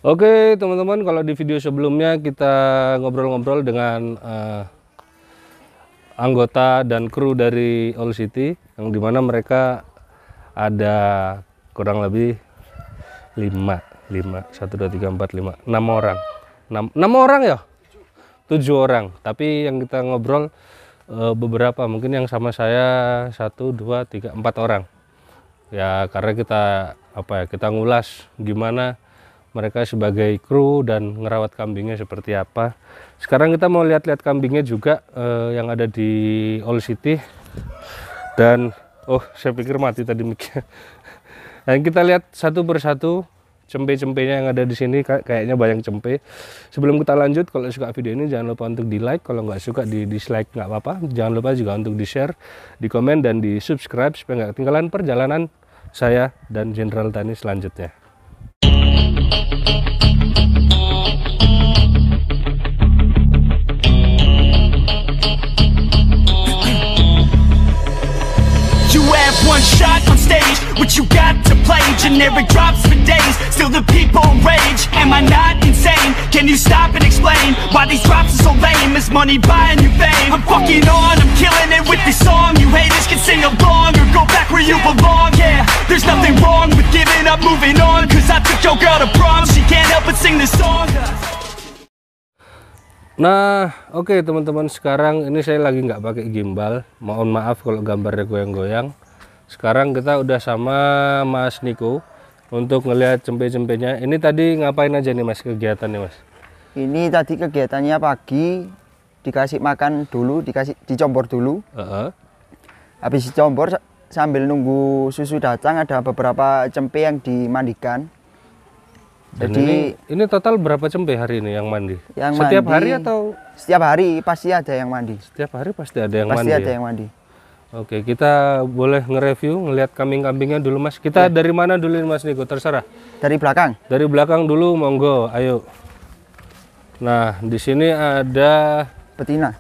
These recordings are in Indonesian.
Oke teman-teman, kalau di video sebelumnya kita ngobrol-ngobrol dengan anggota dan kru dari All City, yang dimana mereka ada kurang lebih 6 orang, 6 orang ya, 7 orang. Tapi yang kita ngobrol beberapa, mungkin yang sama saya 1, 2, 3, 4 orang ya, karena kita ngulas gimana mereka sebagai kru dan ngerawat kambingnya seperti apa. Sekarang kita mau lihat-lihat kambingnya juga yang ada di All City. Dan saya pikir mati tadi mic-nya. Dan kita lihat satu persatu cempe-cempenya yang ada di sini, kayaknya banyak cempe. Sebelum kita lanjut, kalau suka video ini jangan lupa untuk di like, kalau nggak suka di dislike nggak apa-apa. Jangan lupa juga untuk di share, di komen, dan di subscribe supaya nggak ketinggalan perjalanan saya dan Jenderal Tani selanjutnya. One shot on stage, what you got to play? Generic drops for days, still the people rage. Am I not insane? Can you stop and explain why these drops are so lame? Is money buying you fame? I'm fucking on, I'm killing it with this song. You haters can sing along or go back where you belong. Yeah, there's nothing wrong with giving up, moving on. Cause I took your girl to prom, she can't help but sing this song. Nah, oke teman-teman, sekarang ini saya lagi nggak pakai gimbal. Mohon maaf kalau gambarnya goyang-goyang. Sekarang kita udah sama Mas Niko untuk ngelihat cempe-cempenya. Ini tadi ngapain aja nih Mas kegiatannya Mas? Ini tadi kegiatannya pagi, dikasih makan dulu, dicombor dulu. Habis dicombor sambil nunggu susu datang, ada beberapa cempe yang dimandikan. Dan jadi ini total berapa cempe hari ini yang mandi? Yang setiap mandi, hari atau? Setiap hari pasti ada yang mandi. Setiap hari pasti ada yang pasti mandi. Ada yang mandi. Oke, kita boleh nge-review, ngelihat kambing-kambingnya dulu Mas. Kita dari mana dulu Mas Niko? Terserah. Dari belakang. Dari belakang dulu, monggo, ayo. Nah, di sini ada betina.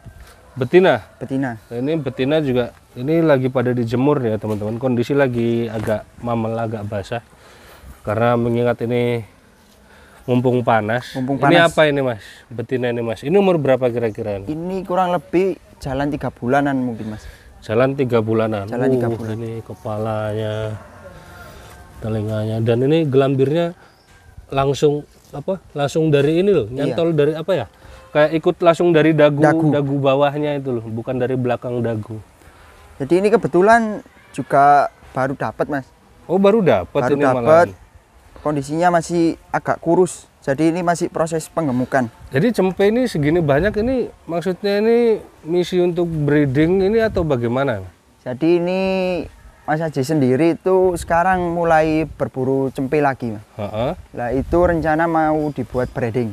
Betina. Betina. Ini betina juga. Ini lagi pada dijemur ya teman-teman. Kondisi lagi agak mamel, agak basah. Karena mengingat ini mumpung panas. Ini apa ini Mas? Betina ini Mas. Ini umur berapa kira-kira? Ini kurang lebih jalan 3 bulanan mungkin Mas. Jalan 3 bulanan. Jalan 3 bulan. Ini kepalanya, telinganya, dan ini gelambirnya langsung langsung dari ini loh, nyantol dari apa ya? Kayak ikut langsung dari dagu bawahnya itu loh, bukan dari belakang dagu. Jadi ini kebetulan juga baru dapat Mas. Oh, baru dapat ini dapat. Kondisinya masih agak kurus. Jadi ini masih proses penggemukan. Jadi cempe ini segini banyak, ini maksudnya ini misi untuk breeding ini atau bagaimana? Jadi ini Mas Haji sendiri itu sekarang mulai berburu cempe lagi. Nah itu rencana mau dibuat breeding.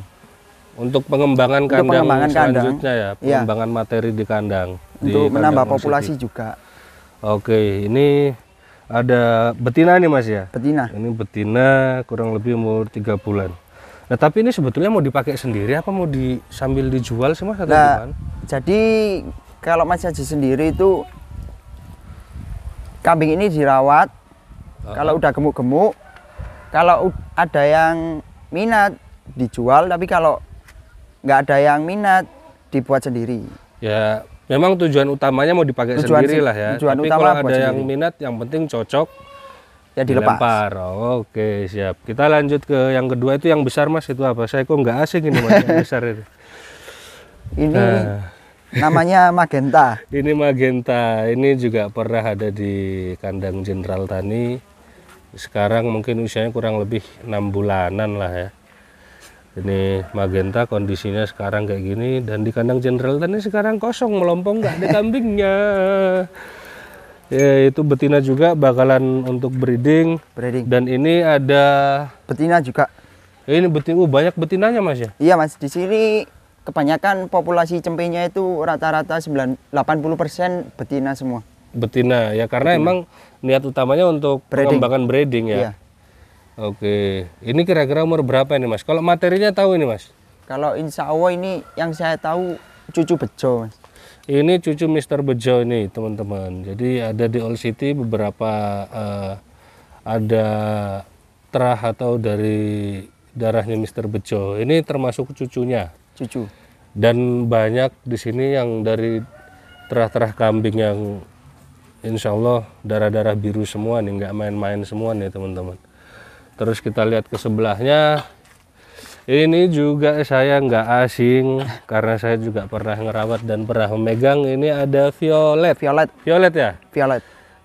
Untuk pengembangan kandang selanjutnya ya, pengembangan materi di kandang. Untuk menambah populasi juga. Oke, ini ada betina nih Mas ya? Betina. Ini betina kurang lebih umur 3 bulan. Nah tapi ini sebetulnya mau dipakai sendiri apa mau sambil dijual sih Mas atau gimana? Jadi kalau Mas Haji sendiri itu kambing ini dirawat. Kalau udah gemuk-gemuk, kalau ada yang minat dijual, tapi kalau nggak ada yang minat dibuat sendiri. Ya memang tujuan utamanya mau dipakai sendiri lah ya. Tapi kalau ada yang minat, yang penting cocok ya dilepas. Dilempar. Oke, siap. Kita lanjut ke yang kedua, itu yang besar Mas, itu apa? Saya kok nggak asing ini Mas yang besar itu. Ini namanya magenta. Ini magenta. Ini juga pernah ada di kandang Jenderal Tani. Sekarang mungkin usianya kurang lebih 6 bulanan lah ya. Ini magenta, kondisinya sekarang kayak gini, dan di kandang Jenderal Tani sekarang kosong, melompong, nggak ada kambingnya. Ya, itu betina juga bakalan untuk breeding. Dan ini ada betina juga. Ini betina, banyak betinanya Mas ya? Iya Mas, di sini kebanyakan populasi cempenya itu rata-rata 80% betina semua. Betina ya, karena emang niat utamanya untuk pengembangan breeding ya. Iya. Oke, ini kira-kira umur berapa ini Mas? Kalau materinya tahu ini Mas? Kalau insya Allah ini yang saya tahu cucu bejo Mas. Ini cucu Mr. Bejo ini teman-teman. Jadi ada di All City beberapa ada terah atau dari darahnya Mr. Bejo. Ini termasuk cucunya. Cucu. Dan banyak di sini yang dari terah-terah kambing yang insya Allah darah-darah biru semua nih, nggak main-main semua nih teman-teman. Terus kita lihat ke sebelahnya. Ini juga saya nggak asing karena saya juga pernah ngerawat dan pernah memegang. Ini ada violet. Violet ya?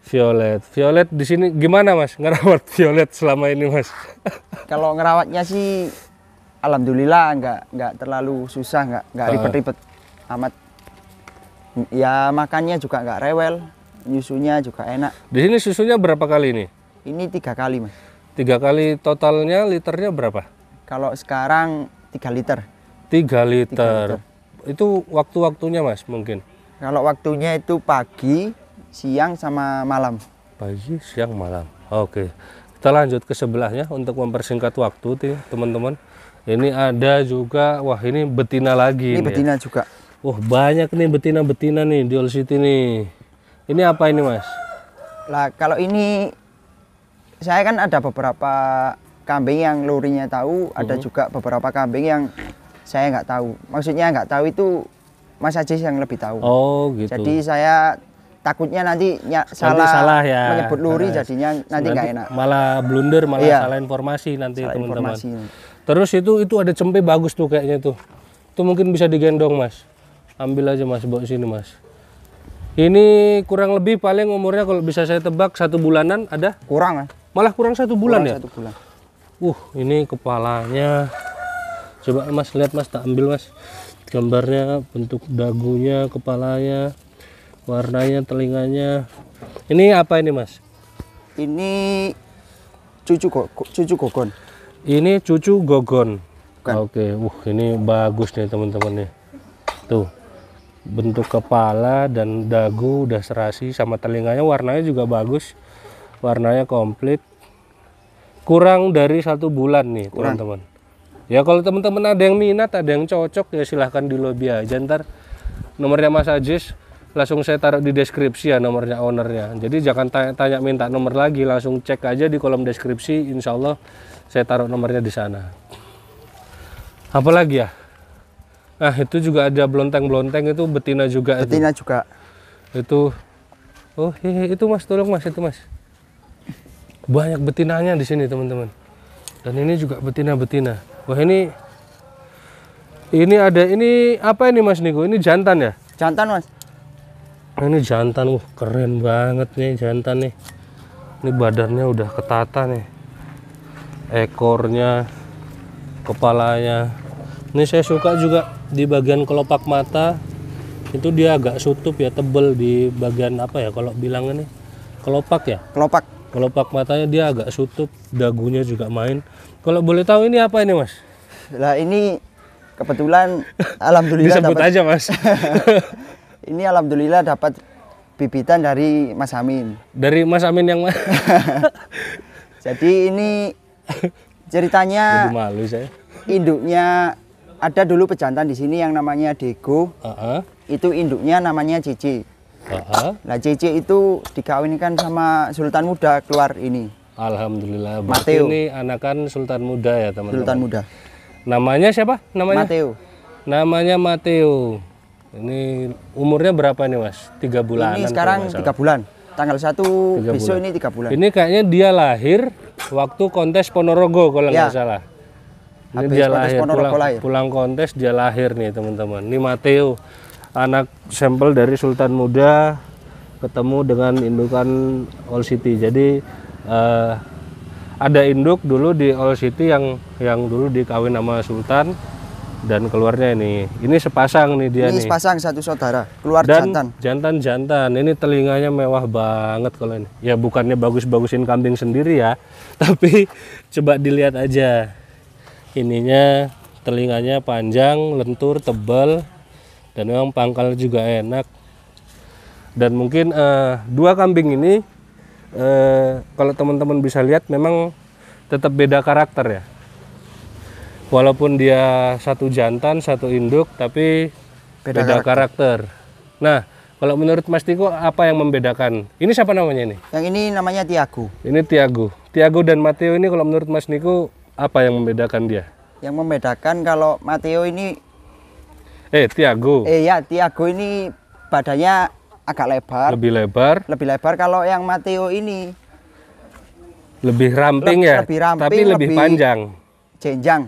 Violet di sini gimana Mas ngerawat violet selama ini Mas? Kalau ngerawatnya sih alhamdulillah nggak terlalu susah, nggak ribet-ribet amat. Ya makannya juga nggak rewel, nyusunya juga enak. Di sini susunya berapa kali ini? Ini 3 kali Mas. 3 kali totalnya liternya berapa? Kalau sekarang 3 liter. 3 liter. Itu waktu-waktunya Mas mungkin? Kalau waktunya itu pagi, siang sama malam. Pagi, siang, malam. Oke. Kita lanjut ke sebelahnya untuk mempersingkat waktu teman-teman. Ini ada juga, wah ini betina lagi. Ini betina ya. Juga. Wah banyak nih betina-betina nih di Owl City nih. Ini apa ini Mas? Lah kalau ini saya kan ada beberapa kambing yang lurinya tahu, ada juga beberapa kambing yang saya nggak tahu. Maksudnya nggak tahu itu Mas Ajis yang lebih tahu. Oh gitu. Jadi saya takutnya nanti salah ya. Menyebut luri jadinya nanti nggak enak. Malah blunder, malah salah informasi nanti teman-teman. Terus itu ada cempe bagus tuh kayaknya tuh. Itu mungkin bisa digendong Mas. Ambil aja Mas, bawa sini Mas. Ini kurang lebih paling umurnya kalau bisa saya tebak 1 bulanan ada? Kurang. Malah kurang 1 bulan ya? 1 bulan. Ini kepalanya. Coba Mas lihat Mas, tak ambil Mas. Gambarnya, bentuk dagunya, kepalanya, warnanya, telinganya. Ini apa ini Mas? Ini cucu gogon. Ini cucu gogon. Bukan. Oke, ini bagus nih teman-teman nih. Tuh. Bentuk kepala dan dagu udah serasi sama telinganya, warnanya juga bagus. Warnanya komplit. Kurang dari 1 bulan nih teman-teman. Ya kalau teman-teman ada yang minat, ada yang cocok ya silahkan di lobby aja. Ntar nomornya Mas Ajis langsung saya taruh di deskripsi ya, nomornya ownernya. Jadi jangan tanya minta nomor lagi, langsung cek aja di kolom deskripsi. Insya Allah saya taruh nomornya di sana. Apalagi ya? Nah itu juga ada blonteng-blonteng, itu betina juga. Betina juga. Itu, itu Mas, tolong Mas, itu Mas. Banyak betinanya di sini teman-teman. Dan ini juga betina-betina. Wah ini ada, ini apa ini Mas Niko? Ini jantan ya? Jantan Mas. Ini jantan, keren banget nih jantan nih. Ini badannya udah ketata nih. Ekornya, kepalanya. Ini saya suka juga di bagian kelopak mata. Itu dia agak sutup ya, tebel di bagian apa ya kalau bilang ini? Kelopak ya? Kelopak matanya dia agak sutup, dagunya juga main. Kalau boleh tahu ini apa ini Mas? Lah ini kebetulan alhamdulillah disebut dapat, aja Mas. Ini alhamdulillah dapat bibitan dari Mas Amin. Dari Mas Amin yang mana? Jadi ini ceritanya. Jadi malu saya. Induknya ada dulu pejantan di sini yang namanya Dego. Itu induknya namanya Cici. Nah Cici itu dikawinkan sama Sultan Muda keluar ini. Alhamdulillah. Mateo. Ini anakan Sultan Muda ya teman-teman. Sultan Muda. Namanya siapa? Namanya? Mateo. Namanya Mateo. Ini umurnya berapa nih Mas? 3 bulan. Ini sekarang 3 bulan. Tanggal 1 besok ini 3 bulan. Ini kayaknya dia lahir waktu kontes Ponorogo kalau nggak salah. Ini dia lahir pulang kontes, dia lahir nih teman-teman. Ini Mateo, anak sampel dari Sultan Muda ketemu dengan indukan Owl City. Jadi ada induk dulu di Owl City yang dulu dikawin sama Sultan dan keluarnya ini. Ini sepasang nih dia nih. Ini sepasang satu saudara, keluar dan jantan. Jantan. Ini telinganya mewah banget kalau ini. Ya bukannya bagus-bagusin kambing sendiri ya, tapi coba dilihat aja. Ininya telinganya panjang, lentur, tebal, dan memang pangkal juga enak. Dan mungkin 2 kambing ini kalau teman-teman bisa lihat memang tetap beda karakter ya. Walaupun dia satu jantan, satu induk, tapi beda karakter. Nah, kalau menurut Mas Tiko apa yang membedakan? Ini siapa namanya ini? Yang ini namanya Tiago. Ini Tiago. Tiago dan Mateo ini kalau menurut Mas Niko apa yang membedakan dia? Yang membedakan kalau Matteo ini Tiago. ya Tiago ini badannya agak lebar. Lebih lebar. Lebih lebar. Kalau yang Matteo ini lebih ramping ya. Lebih ramping, tapi lebih panjang. Jenjang.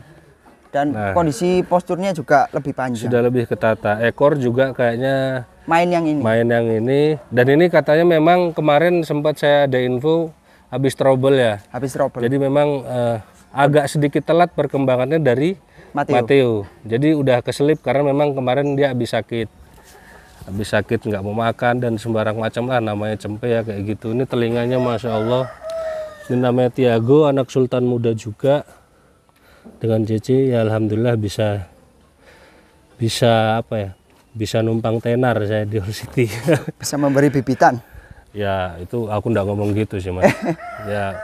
Dan kondisi posturnya juga lebih panjang. Sudah lebih ketata. Ekor juga kayaknya main yang ini. Dan ini katanya memang kemarin sempat saya ada info habis trouble ya. Habis trouble. Jadi memang agak sedikit telat perkembangannya dari Matteo. Jadi udah keselip karena memang kemarin dia habis sakit. Nggak mau makan dan sembarang macam lah, namanya cempe ya kayak gitu. Ini telinganya Masya Allah. Ini namanya Tiago, anak sultan muda juga. Dengan Cece ya alhamdulillah bisa apa ya? Bisa numpang tenar saya di Old City. Bisa memberi bibitan. Ya itu aku nggak ngomong gitu sih Mas. Ya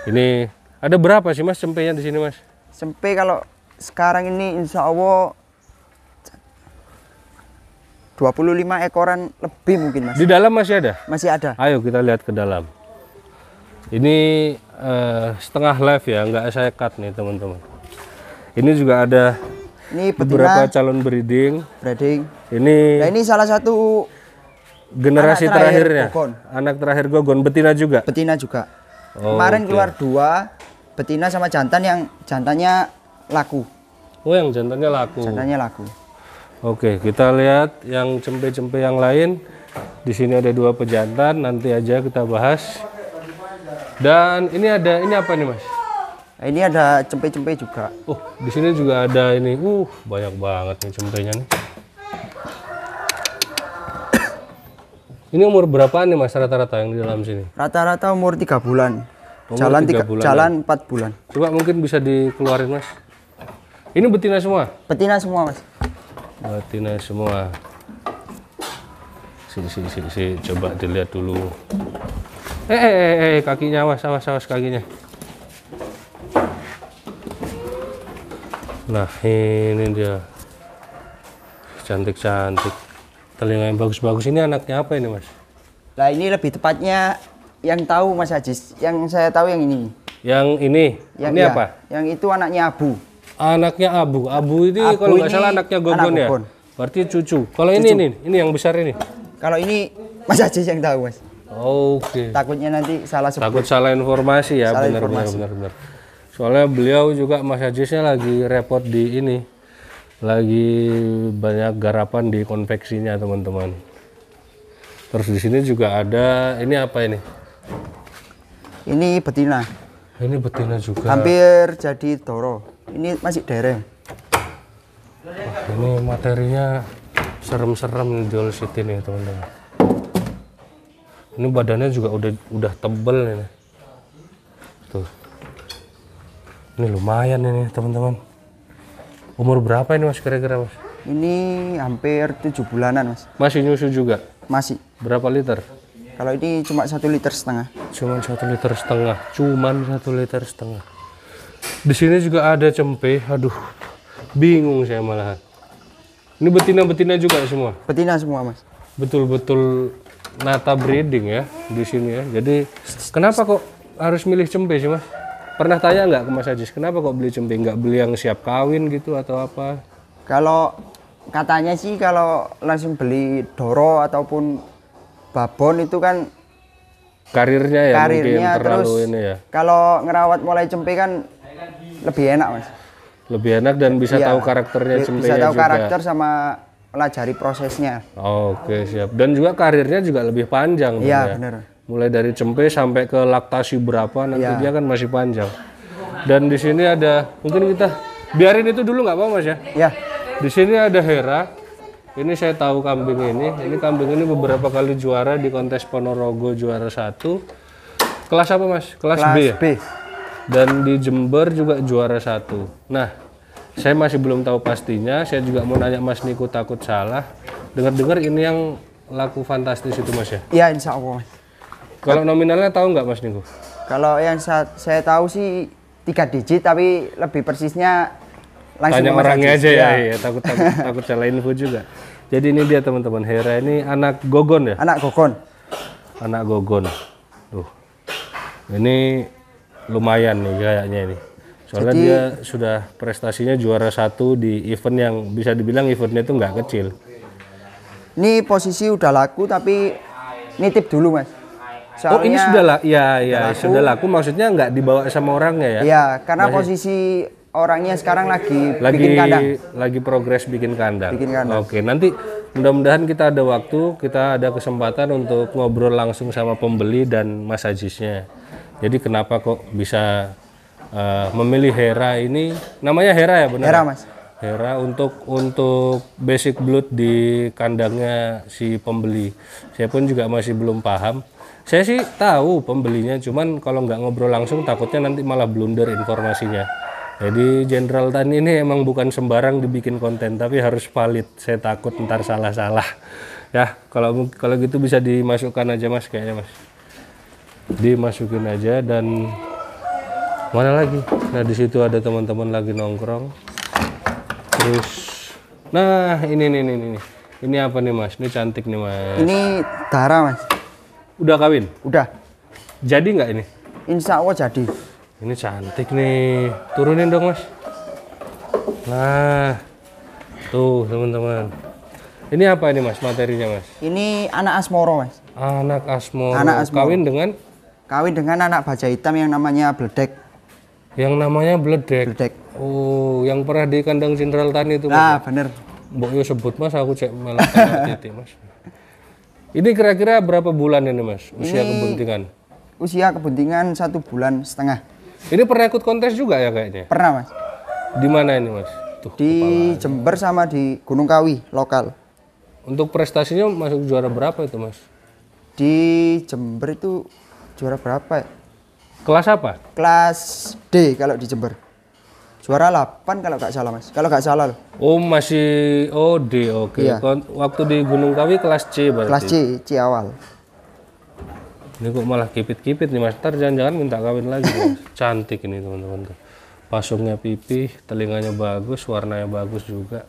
ini ada berapa sih Mas cempenya di sini Mas? Cempe kalau sekarang ini insya Allah 25 ekoran lebih mungkin Mas. Di dalam masih ada? Masih ada. Ayo kita lihat ke dalam. Ini setengah live ya, nggak saya cut nih teman-teman. Ini juga ada beberapa calon breeding. Ini salah satu generasi terakhirnya. Anak terakhir Gogon, betina juga. Oh, kemarin keluar 2 betina sama jantan yang jantannya laku. Oh, yang jantannya laku. Laku. Oke, kita lihat yang cempe-cempe yang lain. Di sini ada 2 pejantan, nanti aja kita bahas. Dan ini apa nih Mas? Ini ada cempe-cempe juga. Oh, di sini juga ada ini. Banyak banget nih cempenya nih. Ini umur berapaan nih Mas rata-rata yang di dalam sini? Rata-rata umur 3 bulan. Jalan 4 bulan. Coba mungkin bisa dikeluarin Mas. Ini betina semua? Betina semua Mas. Betina semua. Coba dilihat dulu. Kakinya awas kakinya. Nah ini dia. Cantik-cantik. Telinga yang bagus-bagus. Ini anaknya apa ini Mas? Nah ini lebih tepatnya yang tahu Mas Ajis. Yang saya tahu yang ini. Yang ini? Ini apa? Yang itu anaknya Abu. Anaknya Abu. Abu ini kalau nggak salah anaknya Gogon ya? Berarti cucu. Kalau ini yang besar ini? Kalau ini Mas Ajis yang tahu Mas. Oke. Takutnya nanti salah sebut. Takut salah informasi ya, benar. Soalnya beliau juga Mas Ajisnya lagi repot di ini. Lagi banyak garapan di konveksinya teman-teman. Terus di sini juga ada, ini apa ini? Ini betina. Ini betina juga. Hampir jadi toro. Ini masih dereng. Ini materinya serem-serem di Old City nih teman-teman. Ini badannya juga udah tebel nih. Tuh. Ini lumayan ini teman-teman. Umur berapa ini Mas kira-kira Mas? Ini hampir 7 bulanan Mas. Masih nyusu juga? Masih. Berapa liter? Kalau ini cuma 1,5 liter. Cuman 1,5 liter. Di sini juga ada cempe. Aduh, bingung saya malahan. Ini betina-betina juga semua? Betina semua Mas. Betul-betul nata breeding ya di sini ya. Jadi kenapa kok harus milih cempe sih Mas? Pernah tanya nggak ke Mas Ajis, kenapa kok beli cempe? Nggak beli yang siap kawin gitu atau apa? Kalau katanya sih kalau langsung beli doro ataupun babon itu kan karirnya ya mungkin terlalu terus ini ya. Kalau ngerawat mulai cempe kan lebih enak Mas. Lebih enak dan bisa tahu karakternya cempenya juga. Bisa tahu karakter sama pelajari prosesnya. Oke siap. Dan juga karirnya juga lebih panjang. Iya benar. Mulai dari cempe sampai ke laktasi berapa nanti dia kan masih panjang. Dan di sini ada, mungkin kita biarin itu dulu nggak apa Mas ya? Iya. Di sini ada Hera. Ini saya tahu kambing ini. Ini kambing ini beberapa kali juara di kontes Ponorogo juara 1. Kelas apa Mas? Kelas B ya? B. Dan di Jember juga juara 1. Nah, saya masih belum tahu pastinya. Saya juga mau nanya Mas Niko, takut salah. Dengar-dengar ini yang laku fantastis itu Mas ya? Iya insya Allah Mas. Kalau nominalnya tahu nggak Mas Niko? Kalau yang saya tahu sih 3 digit, tapi lebih persisnya langsung tanya orangnya aja ya. Takut salah info juga. Jadi ini dia teman-teman, Hera ini anak Gogon ya? Anak Gogon. Tuh. Ini lumayan nih kayaknya ini. Soalnya Jadi- dia sudah prestasinya juara 1 di event yang bisa dibilang eventnya itu nggak kecil. Ini posisi udah laku tapi nitip dulu Mas. Oh ini sudah laku. sudah laku, maksudnya nggak dibawa sama orangnya ya? Iya, karena posisi orangnya sekarang lagi Lagi bikin kandang. lagi progres bikin kandang. Bikin kandang. Oke, nanti mudah-mudahan kita ada waktu, kita ada kesempatan untuk ngobrol langsung sama pembeli dan Mas Ajisnya. Jadi kenapa kok bisa memilih Hera ini? Namanya Hera ya benar? Hera Mas. Hera untuk basic blood di kandangnya si pembeli. Saya pun juga masih belum paham. Saya sih tahu pembelinya, cuman kalau nggak ngobrol langsung takutnya nanti malah blunder informasinya. Jadi Jenderal Tani ini emang bukan sembarang dibikin konten, tapi harus valid. Saya takut ntar salah-salah. Ya, kalau gitu bisa dimasukkan aja Mas kayaknya Mas. Dimasukin aja dan mana lagi? Nah di situ ada teman-teman lagi nongkrong. Terus, nah ini apa nih Mas? Ini cantik nih Mas. Ini Dara Mas. Udah kawin? Udah. Jadi nggak ini? Insya Allah jadi. Ini cantik nih. Turunin dong Mas. Nah, tuh teman-teman. Ini apa ini Mas materinya Mas? Ini anak Asmoro Mas. Anak Asmoro. Anak Asmoro. Kawin dengan anak baja hitam yang namanya Bledek. yang namanya Bledek. Bledek. Oh, yang pernah di kandang Jenderal Tani itu Mas. Nah bener. Mbok yo sebut Mas, aku cek malah titik Mas. Ini kira-kira berapa bulan ini Mas usia kebuntingan? Usia kebuntingan 1,5 bulan. Ini pernah ikut kontes juga ya kayaknya? Pernah Mas. Di mana ini Mas? Tuh, Di Jember sama di Gunung Kawi lokal. untuk prestasinya masuk juara berapa itu Mas? Di Jember itu juara berapa ya? Kelas apa? Kelas D kalau di Jember. Juara 8 kalau nggak salah Mas. Kalau nggak salah loh. Oh masih D, oke. Iya. Waktu di Gunung Kawi kelas C berarti. Kelas C awal. Ini kok malah kipit-kipit nih Mas. Ntar jangan-jangan minta kawin lagi Mas. Cantik ini teman-teman tuh. Pasungnya pipih, telinganya bagus, warnanya bagus juga.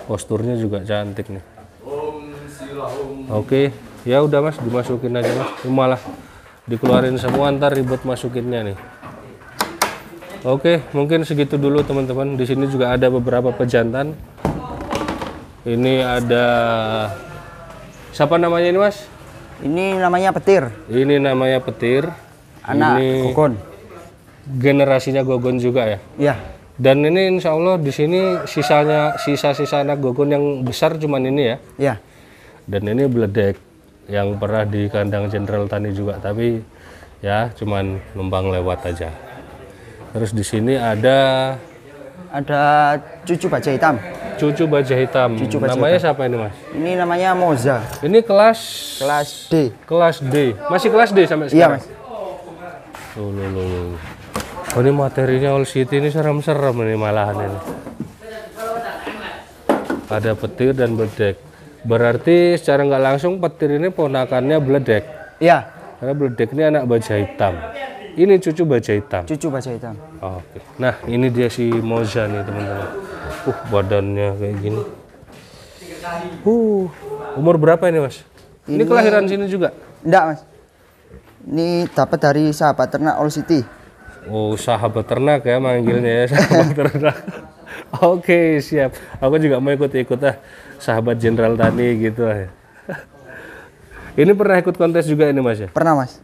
Posturnya juga cantik nih. Oke, ya udah Mas, dimasukin aja Mas. Ini malah dikeluarin semua, ntar ribet masukinnya nih. Oke, mungkin segitu dulu teman-teman. Di sini juga ada beberapa pejantan. Ini ada siapa namanya ini Mas? Ini namanya petir. Ini namanya petir. Anak ini Gogon. generasinya Gogon juga ya. Iya. Dan ini insya Allah di sini sisa-sisa anak Gogon yang besar cuman ini ya. Iya. Dan ini Bledek yang pernah di kandang Jenderal Tani juga, tapi ya cuman numpang lewat aja. Terus di sini ada cucu baja hitam. cucu baja hitam. Cucu baja Namanya hitam. siapa ini Mas? Ini namanya Moza. Ini kelas D. kelas D. Masih kelas D sampai Iya sekarang? Mas. Loh. Oh ini materinya All City ini serem-serem ini malahan ini. Ada petir dan Bledek. Berarti secara nggak langsung petir ini ponakannya Bledek. Iya. Karena Bledek ini anak baja hitam. Ini cucu baja hitam. Cucu baja hitam. Oke. Nah ini dia si Moza nih teman-teman. Badannya kayak gini. Umur berapa ini Mas? Ini kelahiran sini juga? Enggak Mas. Ini dapat dari sahabat ternak All City. Oh sahabat ternak ya manggilnya ya, sahabat ternak. Oke siap. Aku juga mau ikut-ikut sahabat Jenderal Tani gitu ya. Ini pernah ikut kontes juga ini Mas ya? Pernah Mas.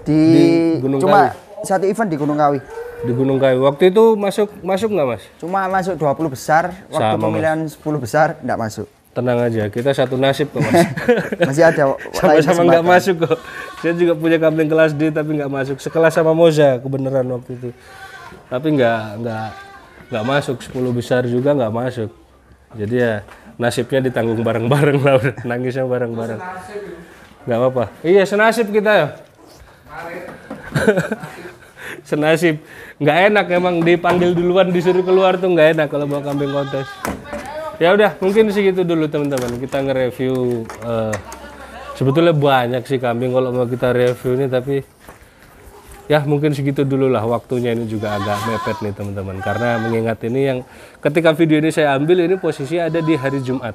Di Gunung cuma satu event di Gunung Kawi. Di Gunung Kawi. Waktu itu masuk nggak Mas? Cuma masuk 20 besar, waktu Sama, pemilihan 10 besar enggak masuk. Tenang aja, kita satu nasib kok Mas. Masih ada Sama-sama lain nggak kesempatan. masuk kok. Saya juga punya kambing kelas D tapi nggak masuk. Sekelas sama Moza kebenaran waktu itu. Tapi nggak masuk, 10 besar juga nggak masuk. Jadi ya nasibnya ditanggung bareng-bareng lah, udah. Nangisnya bareng-bareng. Nggak apa-apa. Iya senasib kita ya. Senasib. Nggak enak emang dipanggil duluan disuruh keluar tuh nggak enak kalau bawa kambing kontes. Ya udah mungkin segitu dulu teman-teman. Kita nge-review. Sebetulnya banyak sih kambing kalau mau kita review ini, tapi ya mungkin segitu dulu lah, waktunya ini juga agak mepet nih teman-teman, karena mengingat ini yang ketika video ini saya ambil ini posisi ada di hari Jumat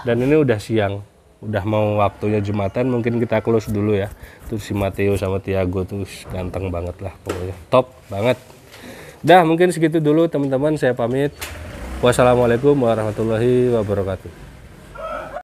dan ini udah siang, udah mau waktunya Jumatan. Mungkin kita close dulu ya. Tuh si Matteo sama Tiago tuh ganteng banget lah pokoknya, top banget. Dah mungkin segitu dulu teman-teman, saya pamit. Wassalamualaikum warahmatullahi wabarakatuh.